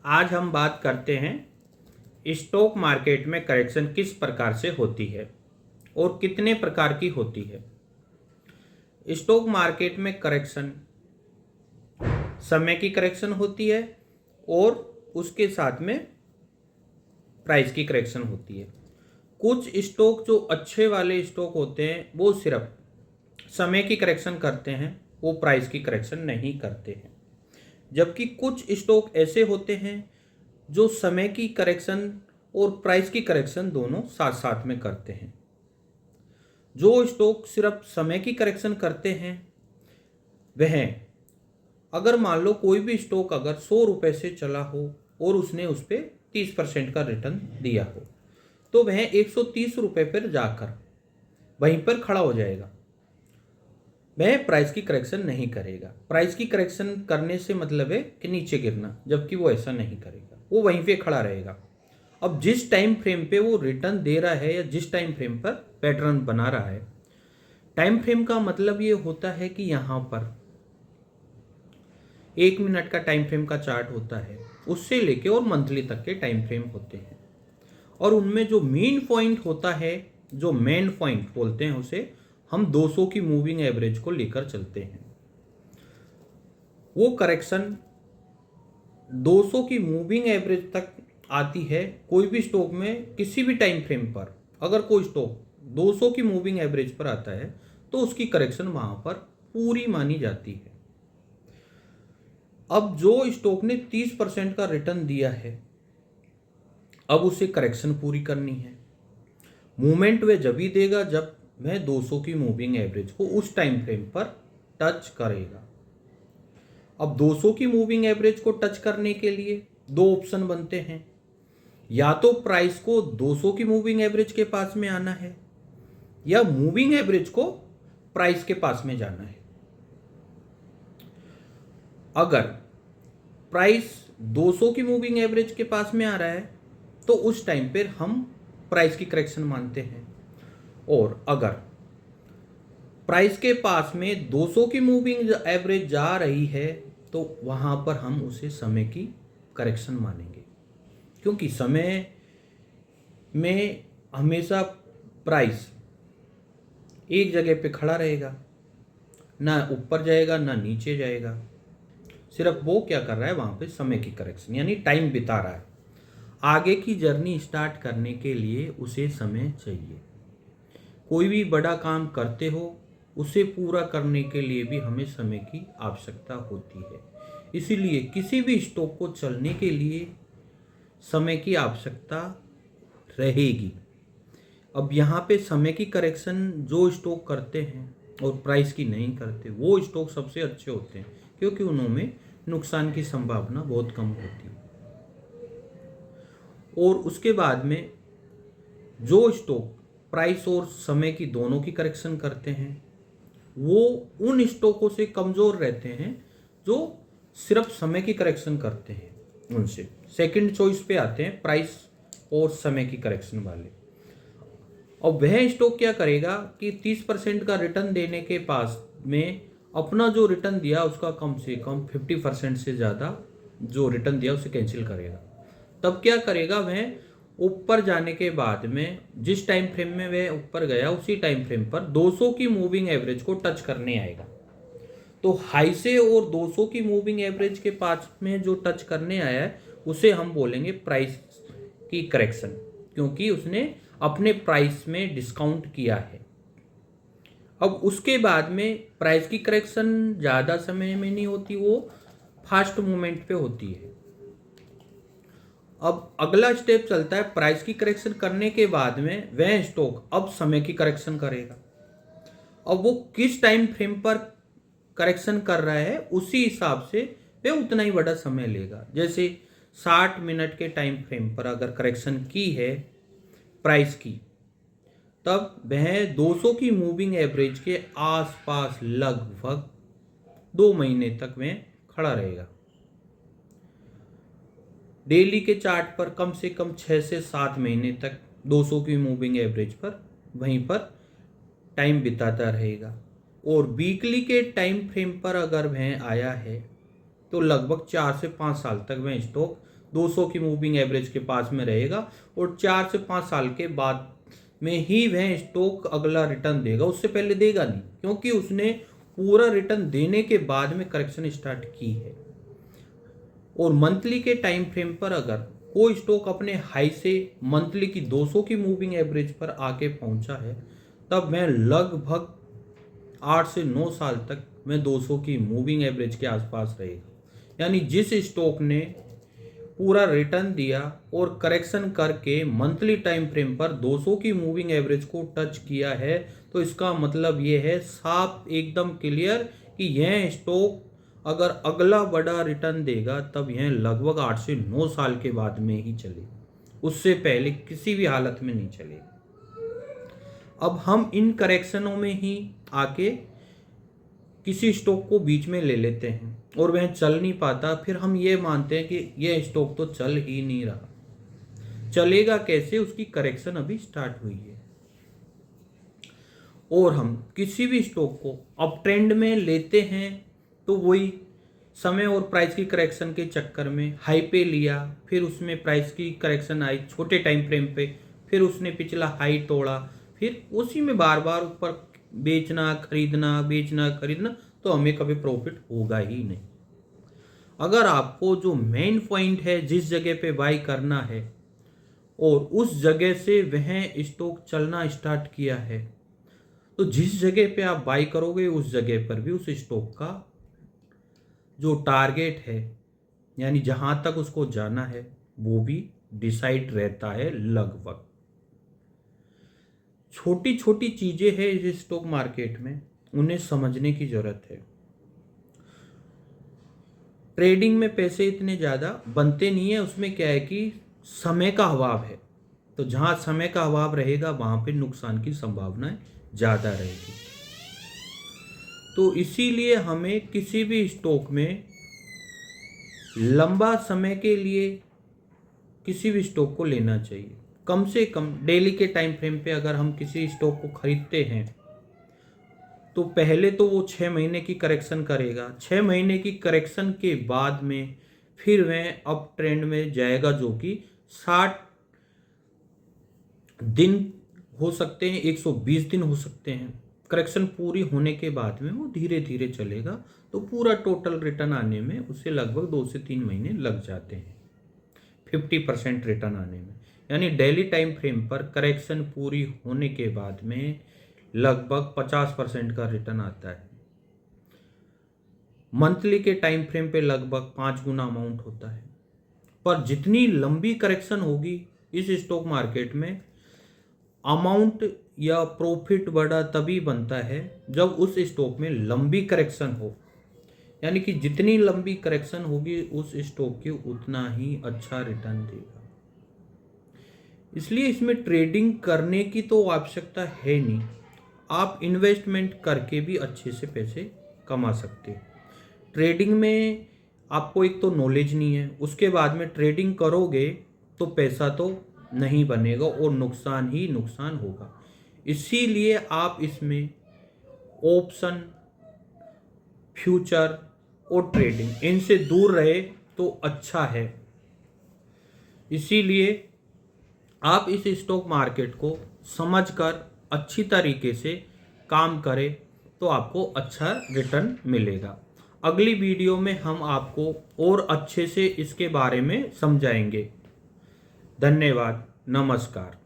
आज हम बात करते हैं स्टॉक मार्केट में करेक्शन किस प्रकार से होती है और कितने प्रकार की होती है। स्टॉक मार्केट में करेक्शन समय की करेक्शन होती है और उसके साथ में प्राइस की करेक्शन होती है। कुछ स्टॉक जो अच्छे वाले स्टॉक होते हैं वो सिर्फ समय की करेक्शन करते हैं, वो प्राइस की करेक्शन नहीं करते हैं। जबकि कुछ स्टॉक ऐसे होते हैं जो समय की करेक्शन और प्राइस की करेक्शन दोनों साथ साथ में करते हैं। जो स्टॉक सिर्फ समय की करेक्शन करते हैं वह, अगर मान लो कोई भी स्टॉक अगर 100 रुपये से चला हो और उसने उस पर 30% का रिटर्न दिया हो, तो वह 130 रुपये पर जाकर वहीं पर खड़ा हो जाएगा। वह प्राइस की करेक्शन नहीं करेगा। प्राइस की करेक्शन करने से मतलब है कि नीचे गिरना, जबकि वो ऐसा नहीं करेगा, वो वहीं पे खड़ा रहेगा। अब जिस टाइम फ्रेम पे वो रिटर्न दे रहा है या जिस टाइम फ्रेम पर पैटर्न बना रहा है, टाइम फ्रेम का मतलब ये होता है कि यहाँ पर 1 मिनट का टाइम फ्रेम का चार्ट होता है, उससे लेके और मंथली तक के टाइम फ्रेम होते हैं। और उनमें जो मेन पॉइंट होता है, जो मेन पॉइंट बोलते हैं उसे, हम 200 की मूविंग एवरेज को लेकर चलते हैं। वो करेक्शन 200 की मूविंग एवरेज तक आती है कोई भी स्टॉक में। किसी भी टाइम फ्रेम पर अगर कोई स्टॉक 200 की मूविंग एवरेज पर आता है तो उसकी करेक्शन वहां पर पूरी मानी जाती है। अब जो स्टॉक ने 30% का रिटर्न दिया है, अब उसे करेक्शन पूरी करनी है। मूवमेंट वह जब ही देगा जब वह 200 की मूविंग एवरेज को उस टाइम फ्रेम पर टच करेगा। अब 200 की मूविंग एवरेज को टच करने के लिए दो ऑप्शन बनते हैं। या तो प्राइस को 200 की मूविंग एवरेज के पास में आना है, या मूविंग एवरेज को प्राइस के पास में जाना है। अगर प्राइस 200 की मूविंग एवरेज के पास में आ रहा है तो उस टाइम पर हम प्राइस की करेक्शन मानते हैं, और अगर प्राइस के पास में 200 की मूविंग एवरेज जा रही है तो वहां पर हम उसे समय की करेक्शन मानेंगे। क्योंकि समय में हमेशा प्राइस एक जगह पे खड़ा रहेगा, ना ऊपर जाएगा ना नीचे जाएगा। सिर्फ वो क्या कर रहा है, वहां पे समय की करेक्शन यानी टाइम बिता रहा है। आगे की जर्नी स्टार्ट करने के लिए उसे समय चाहिए। कोई भी बड़ा काम करते हो, उसे पूरा करने के लिए भी हमें समय की आवश्यकता होती है। इसीलिए किसी भी स्टॉक को चलने के लिए समय की आवश्यकता रहेगी। अब यहाँ पे समय की करेक्शन जो स्टॉक करते हैं और प्राइस की नहीं करते, वो स्टॉक सबसे अच्छे होते हैं, क्योंकि उनमें नुकसान की संभावना बहुत कम होती है। और उसके बाद में जो स्टॉक प्राइस और समय की दोनों की करेक्शन करते हैं, वो उन स्टॉकों से कमज़ोर रहते हैं जो सिर्फ समय की करेक्शन करते हैं। उनसे सेकंड चॉइस पे आते हैं प्राइस और समय की करेक्शन वाले। और वह स्टॉक क्या करेगा कि 30% का रिटर्न देने के पास में अपना जो रिटर्न दिया उसका कम से कम 50% से ज़्यादा जो रिटर्न दिया उसे कैंसिल करेगा। तब क्या करेगा, वह ऊपर जाने के बाद में जिस टाइम फ्रेम में वह ऊपर गया उसी टाइम फ्रेम पर 200 की मूविंग एवरेज को टच करने आएगा। तो हाई से और 200 की मूविंग एवरेज के पास में जो टच करने आया है उसे हम बोलेंगे प्राइस की करेक्शन, क्योंकि उसने अपने प्राइस में डिस्काउंट किया है। अब उसके बाद में प्राइस की करेक्शन ज़्यादा समय में नहीं होती, वो फास्ट मूवमेंट पे होती है। अब अगला स्टेप चलता है, प्राइस की करेक्शन करने के बाद में वह स्टॉक अब समय की करेक्शन करेगा। अब वो किस टाइम फ्रेम पर करेक्शन कर रहा है उसी हिसाब से वह उतना ही बड़ा समय लेगा। जैसे 60 मिनट के टाइम फ्रेम पर अगर करेक्शन की है प्राइस की, तब वह 200 की मूविंग एवरेज के आसपास लगभग 2 महीने तक वह खड़ा रहेगा। डेली के चार्ट पर कम से कम 6 से 7 महीने तक 200 की मूविंग एवरेज पर वहीं पर टाइम बिताता रहेगा। और वीकली के टाइम फ्रेम पर अगर वह आया है तो लगभग 4 से 5 साल तक वह स्टॉक 200 की मूविंग एवरेज के पास में रहेगा और 4 से 5 साल के बाद में ही वह स्टॉक अगला रिटर्न देगा, उससे पहले देगा नहीं, क्योंकि उसने पूरा रिटर्न देने के बाद में करेक्शन स्टार्ट की है। और मंथली के टाइम फ्रेम पर अगर कोई स्टॉक अपने हाई से मंथली की 200 की मूविंग एवरेज पर आके पहुंचा है, तब मैं लगभग 8 से 9 साल तक मैं 200 की मूविंग एवरेज के आसपास रहेगा। यानी जिस स्टॉक ने पूरा रिटर्न दिया और करेक्शन करके मंथली टाइम फ्रेम पर 200 की मूविंग एवरेज को टच किया है, तो इसका मतलब ये है साफ एकदम क्लियर कि यह स्टॉक अगर अगला बड़ा रिटर्न देगा तब यह लगभग 8 से 9 साल के बाद में ही चलेगा, उससे पहले किसी भी हालत में नहीं चलेगा। अब हम इन करेक्शनों में ही आके किसी स्टॉक को बीच में ले लेते हैं और वह चल नहीं पाता, फिर हम ये मानते हैं कि यह स्टॉक तो चल ही नहीं रहा। चलेगा कैसे? उसकी करेक्शन अभी स्टार्ट हुई है। और हम किसी भी स्टॉक को अप ट्रेंड में लेते हैं तो वही समय और प्राइस की करेक्शन के चक्कर में हाई पे लिया, फिर उसमें प्राइस की करेक्शन आई छोटे टाइम फ्रेम पे, फिर उसने पिछला हाई तोड़ा, फिर उसी में बार बार ऊपर बेचना खरीदना, तो हमें कभी प्रॉफिट होगा ही नहीं। अगर आपको जो मेन पॉइंट है जिस जगह पे बाई करना है और उस जगह से वह स्टॉक चलना स्टार्ट किया है, तो जिस जगह पे आप बाई करोगे उस जगह पर भी उस स्टॉक का जो टारगेट है, यानी जहां तक उसको जाना है, वो भी डिसाइड रहता है। लगभग छोटी छोटी चीजें हैं इस स्टॉक मार्केट में, उन्हें समझने की जरूरत है। ट्रेडिंग में पैसे इतने ज़्यादा बनते नहीं है, उसमें क्या है कि समय का अभाव है, तो जहाँ समय का अभाव रहेगा वहाँ पे नुकसान की संभावना ज़्यादा रहेगी। तो इसीलिए हमें किसी भी स्टॉक में लंबा समय के लिए किसी भी स्टॉक को लेना चाहिए। कम से कम डेली के टाइम फ्रेम पे अगर हम किसी स्टॉक को खरीदते हैं तो पहले तो वो 6 महीने की करेक्शन करेगा, 6 महीने की करेक्शन के बाद में फिर वह अप ट्रेंड में जाएगा, जो कि 60 दिन हो सकते हैं, 120 दिन हो सकते हैं। करेक्शन पूरी होने के बाद में वो धीरे धीरे चलेगा, तो पूरा टोटल रिटर्न आने में उसे लगभग 2 से 3 महीने लग जाते हैं 50% रिटर्न आने में। यानी डेली टाइम फ्रेम पर करेक्शन पूरी होने के बाद में लगभग 50% का रिटर्न आता है। मंथली के टाइम फ्रेम पे लगभग 5 गुना अमाउंट होता है। पर जितनी लंबी करेक्शन होगी इस स्टॉक मार्केट में, अमाउंट या प्रॉफिट बड़ा तभी बनता है जब उस स्टॉक में लंबी करेक्शन हो। यानी कि जितनी लंबी करेक्शन होगी उस स्टॉक की उतना ही अच्छा रिटर्न देगा। इसलिए इसमें ट्रेडिंग करने की तो आवश्यकता है नहीं, आप इन्वेस्टमेंट करके भी अच्छे से पैसे कमा सकते हैं। ट्रेडिंग में आपको एक तो नॉलेज नहीं है, उसके बाद में ट्रेडिंग करोगे तो पैसा तो नहीं बनेगा और नुकसान ही नुकसान होगा। इसीलिए आप इसमें ऑप्शन, फ्यूचर और ट्रेडिंग इनसे दूर रहे तो अच्छा है। इसीलिए आप इस स्टॉक मार्केट को समझकर अच्छी तरीके से काम करें तो आपको अच्छा रिटर्न मिलेगा। अगली वीडियो में हम आपको और अच्छे से इसके बारे में समझाएंगे। धन्यवाद, नमस्कार।